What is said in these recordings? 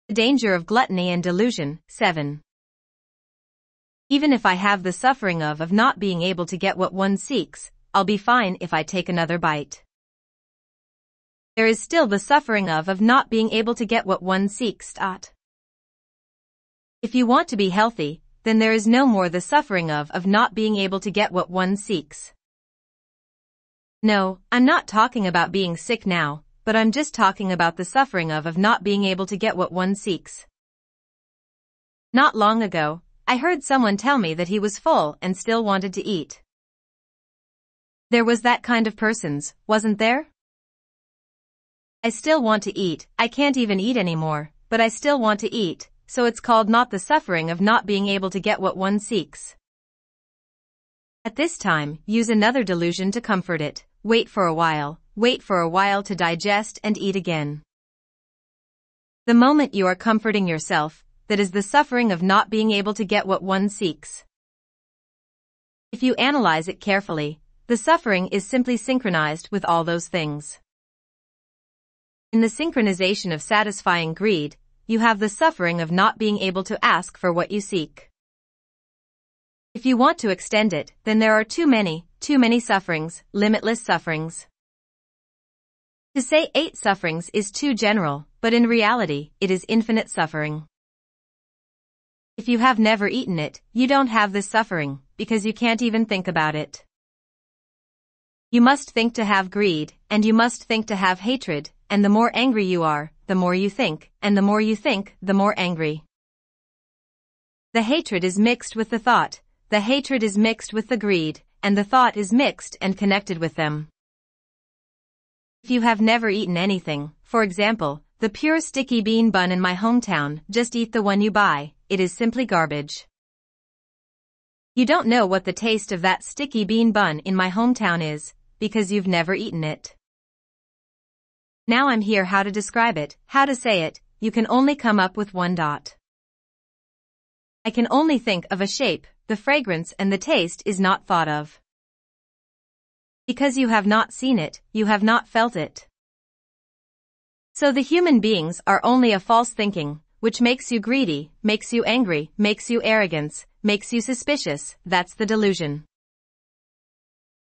The danger of gluttony and delusion. 7. Even if I have the suffering of not being able to get what one seeks, I'll be fine if I take another bite. There is still the suffering of not being able to get what one seeks. If you want to be healthy, then there is no more the suffering of not being able to get what one seeks. No, I'm not talking about being sick now, but I'm just talking about the suffering of not being able to get what one seeks. Not long ago, I heard someone tell me that he was full and still wanted to eat. There was that kind of persons, wasn't there? I still want to eat, I can't even eat anymore, but I still want to eat, so it's called not the suffering of not being able to get what one seeks. At this time, use another delusion to comfort it. Wait for a while to digest and eat again. The moment you are comforting yourself, that is the suffering of not being able to get what one seeks. If you analyze it carefully, the suffering is simply synchronized with all those things. In the synchronization of satisfying greed, you have the suffering of not being able to ask for what you seek. If you want to extend it, then there are too many sufferings, limitless sufferings. To say 8 sufferings is too general, but in reality, it is infinite suffering. If you have never eaten it, you don't have this suffering, because you can't even think about it. You must think to have greed, and you must think to have hatred, and the more angry you are, the more you think, and the more you think, the more angry. The hatred is mixed with the thought, the hatred is mixed with the greed, and the thought is mixed and connected with them. If you have never eaten anything, for example, the pure sticky bean bun in my hometown, just eat the one you buy, it is simply garbage. You don't know what the taste of that sticky bean bun in my hometown is, because you've never eaten it. Now I'm here how to describe it, how to say it, you can only come up with one dot. I can only think of a shape, the fragrance and the taste is not thought of. Because you have not seen it, you have not felt it. So the human beings are only a false thinking, which makes you greedy, makes you angry, makes you arrogant, makes you suspicious, that's the delusion.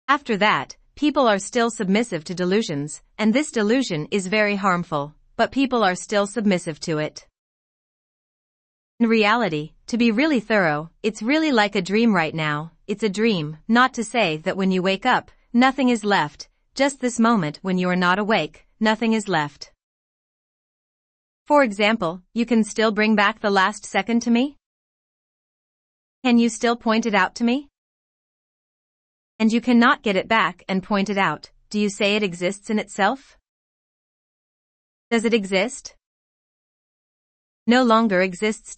After that, people are still submissive to delusions, and this delusion is very harmful, but people are still submissive to it. In reality, to be really thorough, it's really like a dream right now, it's a dream, not to say that when you wake up, nothing is left, just this moment when you are not awake, nothing is left. For example, you can still bring back the last second to me? Can you still point it out to me? And you cannot get it back and point it out, do you say it exists in itself? Does it exist? No longer exists.